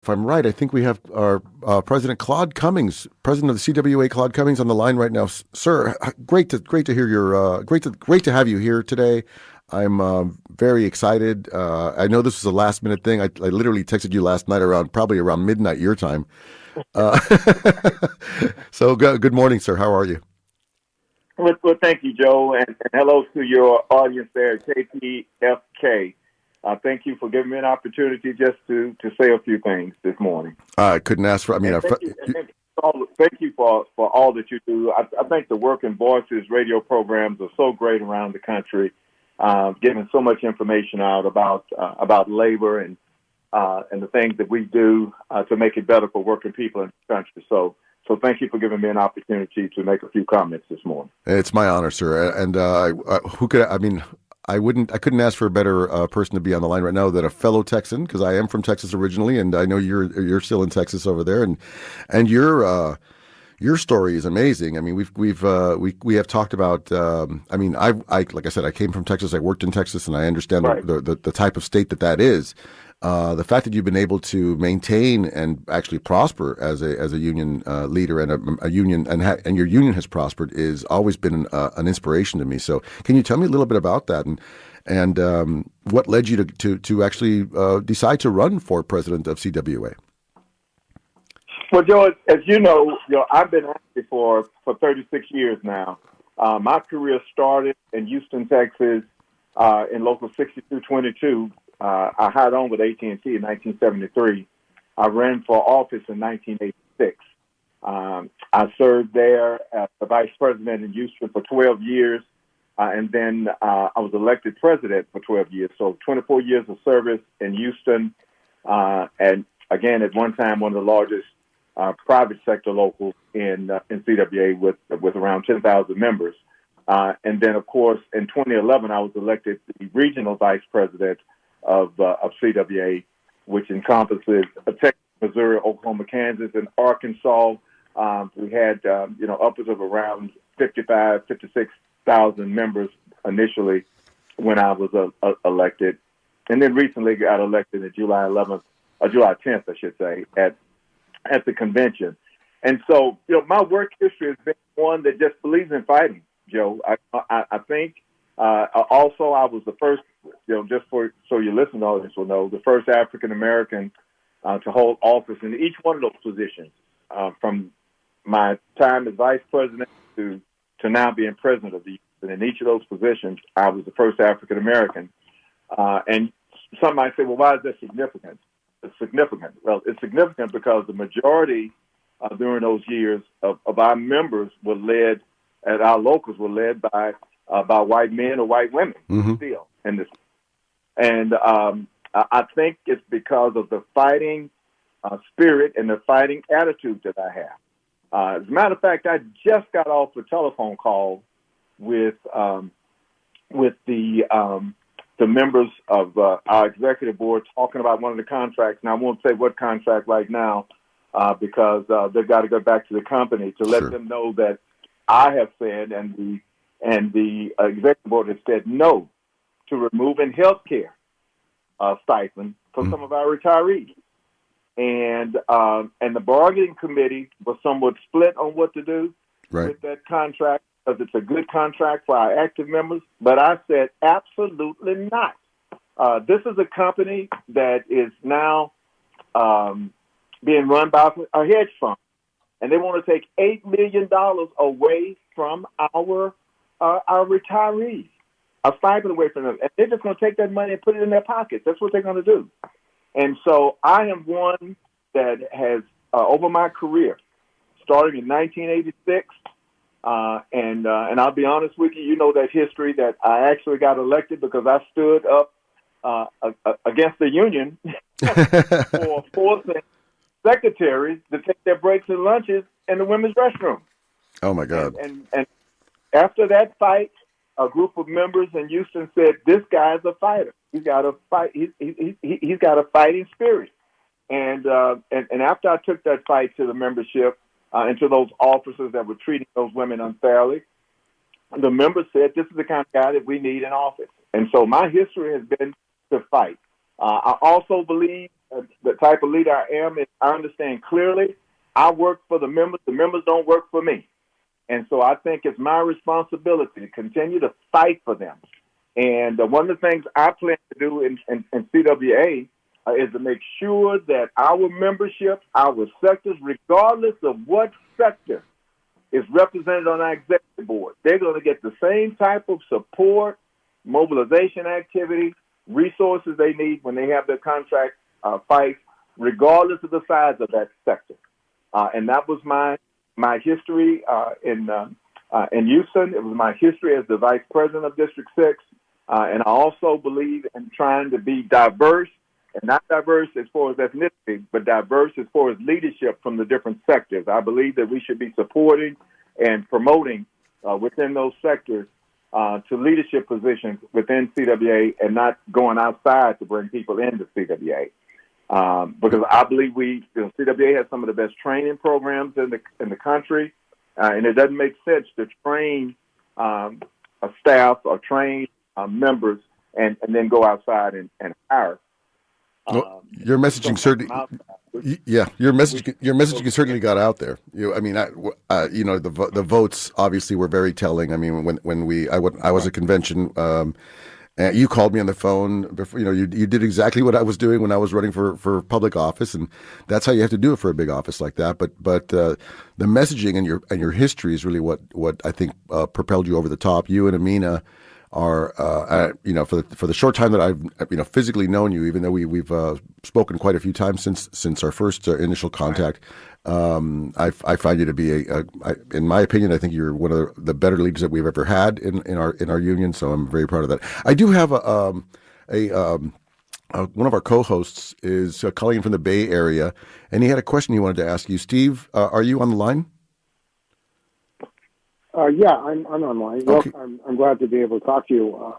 if I'm right, I think we have our President Claude Cummings, President of the CWA, Claude Cummings, on the line right now. Sir, great to hear your great to have you here today. I'm very excited. I know this was a last minute thing. I literally texted you last night probably around midnight your time. Uh, so good morning, sir. How are you? Well, thank you, Joe, and hello to your audience there at KPFK. Thank you for giving me an opportunity just to say a few things this morning. I couldn't ask for. I mean, thank you for all that you do. I think the Working Voices radio programs are so great around the country, giving so much information out about labor and the things that we do to make it better for working people in the country. So thank you for giving me an opportunity to make a few comments this morning. It's my honor, sir. And I couldn't ask for a better person to be on the line right now than a fellow Texan, because I am from Texas originally, and I know you're still in Texas over there, and your story is amazing. I mean, we have talked about. I mean, I like I said, I came from Texas. I worked in Texas, and I understand right. the type of state that is. The fact that you've been able to maintain and actually prosper as a union leader and a union and your union has prospered is always been an inspiration to me. So, can you tell me a little bit about that and what led you to actually decide to run for president of CWA? Well, Joe, as you know, I've been active for 36 years now. My career started in Houston, Texas, in Local 6222. I hired on with AT&T in 1973. I ran for office in 1986. I served there as the vice president in Houston for 12 years, and then I was elected president for 12 years. So 24 years of service in Houston, and again, at one time, one of the largest private sector locals in CWA with around 10,000 members. And then, of course, in 2011, I was elected the regional vice president of CWA, which encompasses Texas, Missouri, Oklahoma, Kansas, and Arkansas. We had, upwards of around 56,000 members initially when I was elected, and then recently got elected on July 10th, I should say, at the convention. And so, my work history has been one that just believes in fighting, Joe. I think also I was the first, just so your listening audience will know, the first African American to hold office in each one of those positions, from my time as vice president to now being president of the union. And in each of those positions, I was the first African American. And some might say, well, why is that significant? It's significant. Well, it's significant because the majority during those years of our members were led, at our locals were led by white men or white women still in this. And I think it's because of the fighting spirit and the fighting attitude that I have. As a matter of fact, I just got off a telephone call with the members of our executive board talking about one of the contracts. Now, I won't say what contract right now because they've got to go back to the company to let them know that I have said and the executive board has said no to removing health care stipend for some of our retirees. And the bargaining committee was somewhat split on what to do with that contract, because it's a good contract for our active members. But I said, absolutely not. This is a company that is now being run by a hedge fund, and they want to take $8 million away from our retirees, a stipend away from them. And they're just going to take that money and put it in their pockets. That's what they're going to do. And so I am one that has, over my career, starting in 1986, and I'll be honest with you, you know that history that I actually got elected because I stood up against the union for forcing secretaries to take their breaks and lunches in the women's restroom. Oh, my God. And after that fight, a group of members in Houston said, this guy's a fighter. He's got a fight. He's got a fighting spirit. And after I took that fight to the membership and to those officers that were treating those women unfairly, the members said, this is the kind of guy that we need in office. And so my history has been to fight. I also believe the type of leader I am is I understand clearly I work for the members. The members don't work for me. And so I think it's my responsibility to continue to fight for them. And one of the things I plan to do in CWA is to make sure that our membership, our sectors, regardless of what sector is represented on our executive board, they're going to get the same type of support, mobilization activity, resources they need when they have their contract fight, regardless of the size of that sector. And that was my history in Houston. It was my history as the vice president of District 6. And I also believe in trying to be diverse, and not diverse as far as ethnicity, but diverse as far as leadership from the different sectors. I believe that we should be supporting and promoting within those sectors to leadership positions within CWA and not going outside to bring people into CWA. Because I believe CWA has some of the best training programs in the country, and it doesn't make sense to train a staff or train members and then go outside and hire. Your messaging certainly, your messaging certainly got out there. The votes obviously were very telling. I mean, when I was at convention. And you called me on the phone before, you did exactly what I was doing when I was running for public office, and that's how you have to do it for a big office like that. But the messaging and your history is really what I think propelled you over the top. You and Amina are, for the short time that I've physically known you, even though we've spoken quite a few times since our first initial contact. I find you to be in my opinion, I think you're one of the better leaders that we've ever had in our union. So I'm very proud of that. I do have one of our co-hosts is calling from the Bay Area, and he had a question he wanted to ask you. Steve, are you on the line? Yeah, I'm online. Okay. Well, I'm glad to be able to talk to you.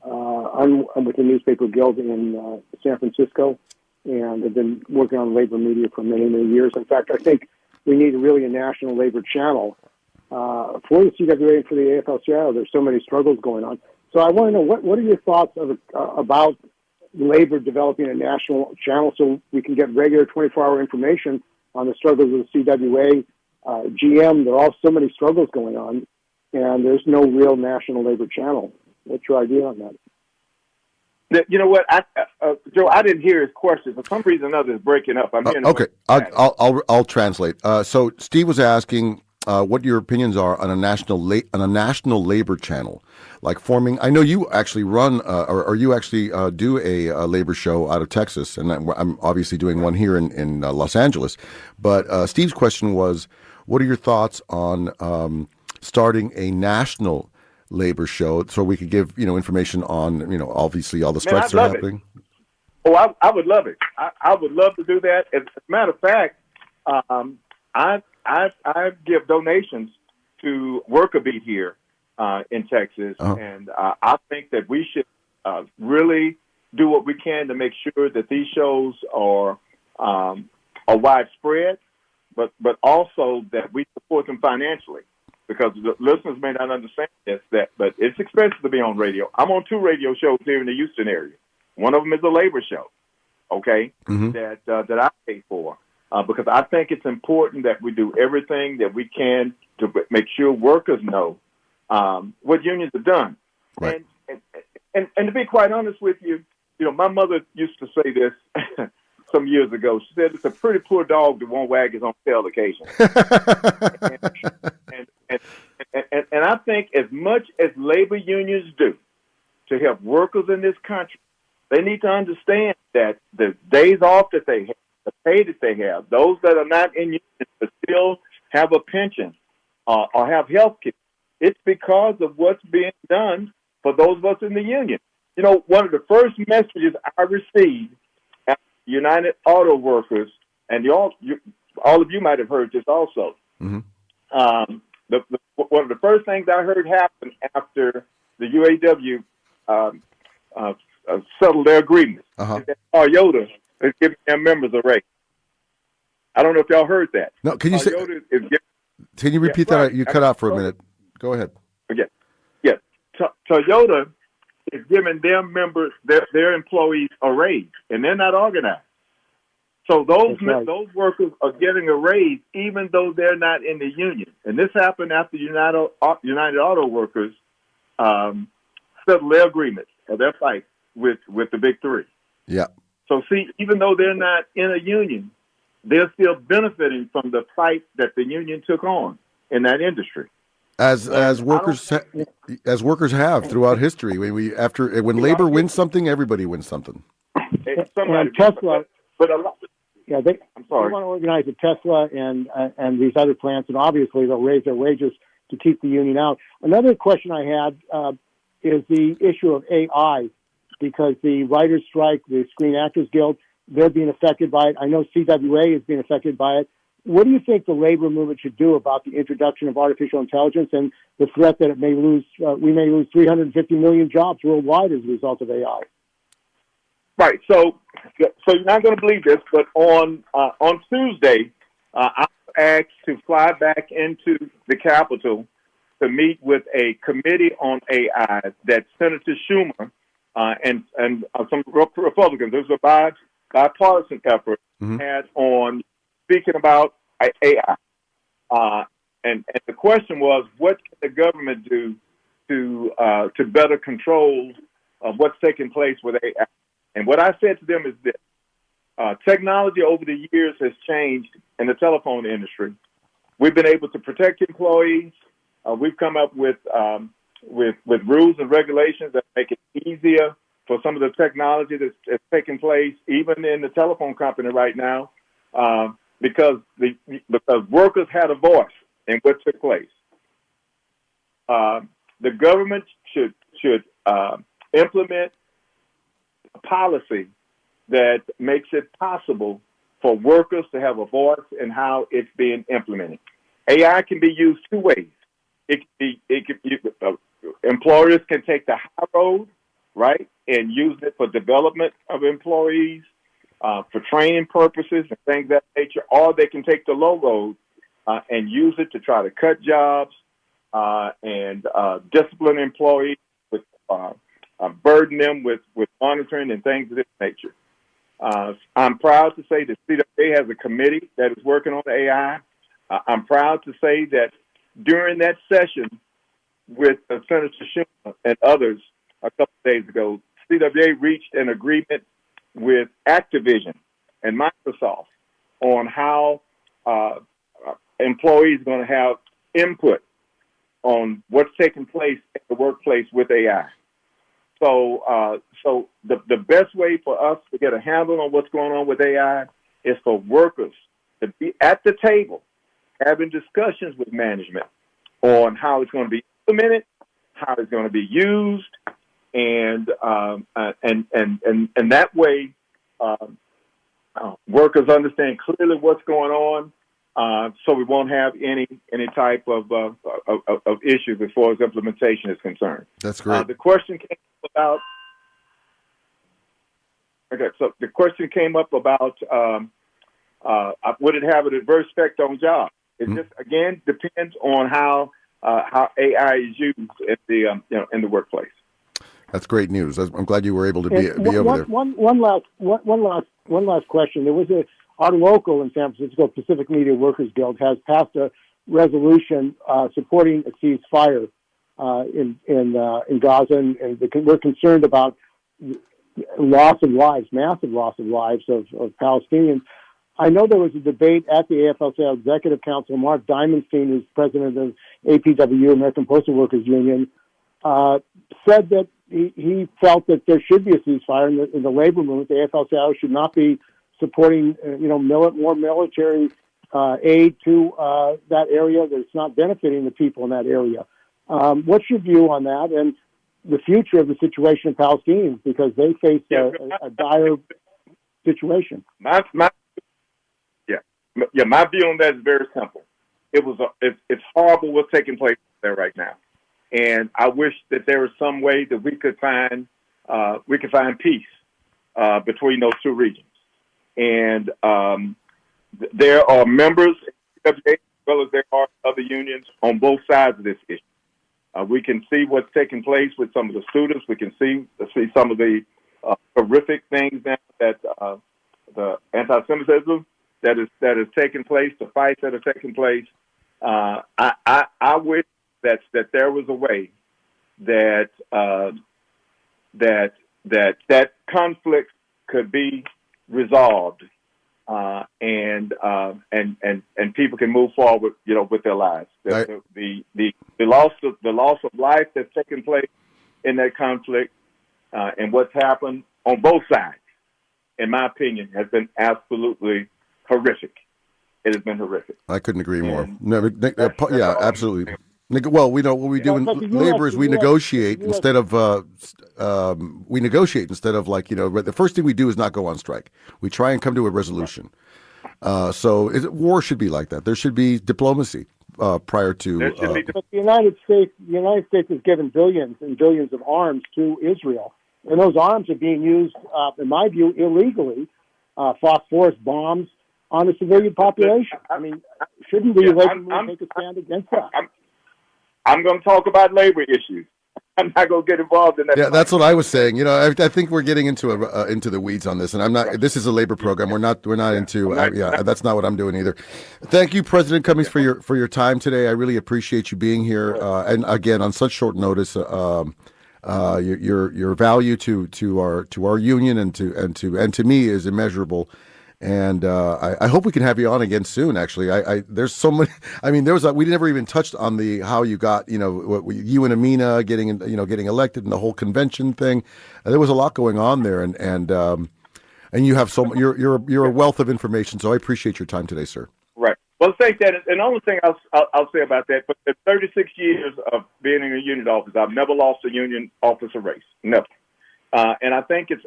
I'm with the Newspaper Guild in San Francisco, and I've been working on labor media for many, many years. In fact, I think we need really a national labor channel for the CWA and for the AFL-CIO. There's so many struggles going on. So I want to know, what are your thoughts about labor developing a national channel so we can get regular 24-hour information on the struggles of the CWA, GM? There are all so many struggles going on, and there's no real national labor channel. What's your idea on that? You know what, Joe? I didn't hear his question. For some reason, or another is breaking up. I'm hearing. Okay, I'll translate. So Steve was asking what your opinions are on a national labor channel, like forming. I know you actually run, or you actually do a labor show out of Texas, and I'm obviously doing one here in Los Angeles. But Steve's question was, what are your thoughts on starting a national labor show so we could give information on obviously all the strikes that are happening? Oh, I would love it. I would love to do that. As a matter of fact, I give donations to Worker Beat here in Texas, and I think that we should really do what we can to make sure that these shows are widespread, but also that we support them financially. Because the listeners may not understand this, but it's expensive to be on radio. I'm on 2 radio shows here in the Houston area. One of them is a labor show, okay, that I pay for. Because I think it's important that we do everything that we can to make sure workers know what unions have done. Right. And to be quite honest with you, my mother used to say this some years ago. She said, it's a pretty poor dog that won't wag his own tail occasionally. And I think as much as labor unions do to help workers in this country, they need to understand that the days off that they have, the pay that they have, those that are not in unions but still have a pension or have health care, it's because of what's being done for those of us in the union. One of the first messages I received at United Auto Workers, and all of you might have heard this also. Mm-hmm. One of the first things I heard happen after the UAW settled their agreement is that Toyota is giving their members a raise. I don't know if y'all heard that. No, can you can you repeat that? Right. You cut out for a minute. Go ahead. Yeah. Toyota is giving their members, their employees, a raise, and they're not organized. So those workers are getting a raise even though they're not in the union. And this happened after United Auto Workers settled their agreements or their fight with the Big Three. Yeah. So see, even though they're not in a union, they're still benefiting from the fight that the union took on in that industry. As workers have throughout history. When labor wins something, everybody wins something. And Tesla, but a lot. Yeah, they want to organize a Tesla and these other plants, and obviously they'll raise their wages to keep the union out. Another question I had is the issue of AI, because the writers' strike, the Screen Actors Guild, they're being affected by it. I know CWA is being affected by it. What do you think the labor movement should do about the introduction of artificial intelligence and the threat that we may lose 350 million jobs worldwide as a result of AI? Right. So you're not going to believe this, but on Tuesday, I was asked to fly back into the Capitol to meet with a committee on AI that Senator Schumer and some Republicans, there's a bipartisan effort, had on speaking about AI. And the question was, what can the government do to better control what's taking place with AI? And what I said to them is this: technology over the years has changed in the telephone industry. We've been able to protect employees. We've come up with rules and regulations that make it easier for some of the technology that's taking place, even in the telephone company right now, because workers had a voice in what took place. The government should implement a policy that makes it possible for workers to have a voice in how it's being implemented. AI can be used two ways. Employers can take the high road, right, and use it for development of employees, for training purposes and things of that nature, or they can take the low road and use it to try to cut jobs and discipline employees, with burden them with monitoring and things of this nature. I'm proud to say that CWA has a committee that is working on AI. I'm proud to say that during that session with Senator Schumer and others a couple of days ago, CWA reached an agreement with Activision and Microsoft on how employees are going to have input on what's taking place at the workplace with AI. So the best way for us to get a handle on what's going on with AI is for workers to be at the table having discussions with management on how it's going to be implemented, how it's going to be used, and that way workers understand clearly what's going on, so we won't have any type of issues as far as implementation is concerned. That's great. The question came about. Okay, so the question came up about would it have an adverse effect on jobs? It just again depends on how AI is used in the workplace. That's great news. I'm glad you were able to be over there. One last question. There was our local in San Francisco, Pacific Media Workers Guild, has passed a resolution supporting a ceasefire in Gaza, and we're concerned about loss of lives, massive loss of lives of Palestinians. I know there was a debate at the AFL-CIO Executive Council. Mark Diamondstein, who's president of APW, American Postal Workers Union, said that he felt that there should be a ceasefire in the labor movement. The AFL-CIO should not be supporting, more military aid to that area that's not benefiting the people in that area. What's your view on that and the future of the situation of Palestinians, because they face a dire situation? My view on that is very simple. It's horrible what's taking place there right now, and I wish that there was some way that we could find peace between those two regions. And there are members of the CWA as well as there are other unions on both sides of this issue. We can see what's taking place with some of the students. We can see some of the horrific things now that the anti-Semitism that is taking place, the fights that are taking place. I wish that there was a way that that conflict could be resolved, and people can move forward, with their lives. The loss of life that's taken place in that conflict, and what's happened on both sides, in my opinion, has been absolutely horrific. It has been horrific. I couldn't agree more. No, yeah, absolutely. Well, we know what we do in labor is we negotiate instead of like, the first thing we do is not go on strike. We try and come to a resolution. So war should be like that. There should be diplomacy prior to. But the United States has given billions and billions of arms to Israel, and those arms are being used, in my view, illegally, phosphorus bombs on the civilian population. I mean, shouldn't the U.S. take a stand against that? I'm going to talk about labor issues. I'm not going to get involved in that. Yeah, that's what I was saying. I think we're getting into the weeds on this, and I'm not. This is a labor program. We're not into. That's not what I'm doing either. Thank you, President Cummings, for your time today. I really appreciate you being here, and again on such short notice. Your value to our union and to me is immeasurable. And I hope we can have you on again soon. Actually, there's so many. I mean, we never even touched on how you got, you and Amina getting elected and the whole convention thing. There was a lot going on there, and you have you're a wealth of information. So I appreciate your time today, sir. Right. Well, thank that. And the only thing I'll say about that, but in 36 years of being in a union office, I've never lost a union officer race. Never. And I think it's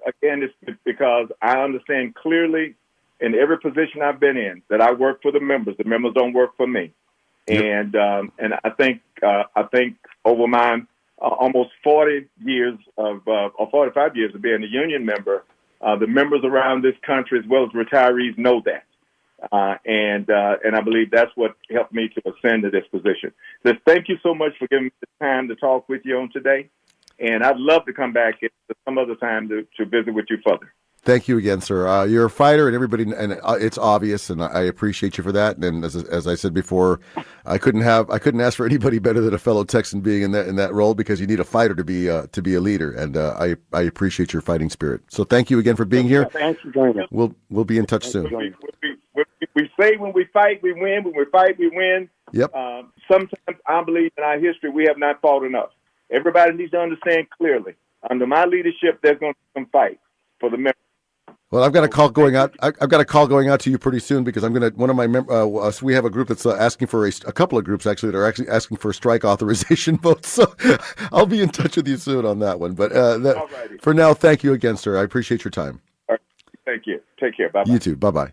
because I understand clearly, in every position I've been in, that I work for the members. The members don't work for me. Yep. And I think over my almost 40 years or 45 years of being a union member, the members around this country as well as retirees know that. And I believe that's what helped me to ascend to this position. So thank you so much for giving me the time to talk with you on today. And I'd love to come back at some other time to visit with you further. Thank you again, sir. You're a fighter, and everybody, and it's obvious, and I appreciate you for that. And as I said before, I couldn't ask for anybody better than a fellow Texan being in that role, because you need a fighter to be a leader. And I appreciate your fighting spirit. So thank you again for being here. Thanks for joining us. We'll be in touch soon. We say when we fight, we win. When we fight, we win. Yep. Sometimes I believe in our history we have not fought enough. Everybody needs to understand clearly. Under my leadership, there's going to be some fights for the members. Well, I've got a call going out. I've got a call going out to you pretty soon, because I'm going to. One of my we have a group that's asking for a couple of groups actually that are actually asking for strike authorization votes. So I'll be in touch with you soon on that one. But for now, thank you again, sir. I appreciate your time. All right. Thank you. Take care. Bye. You too. Bye.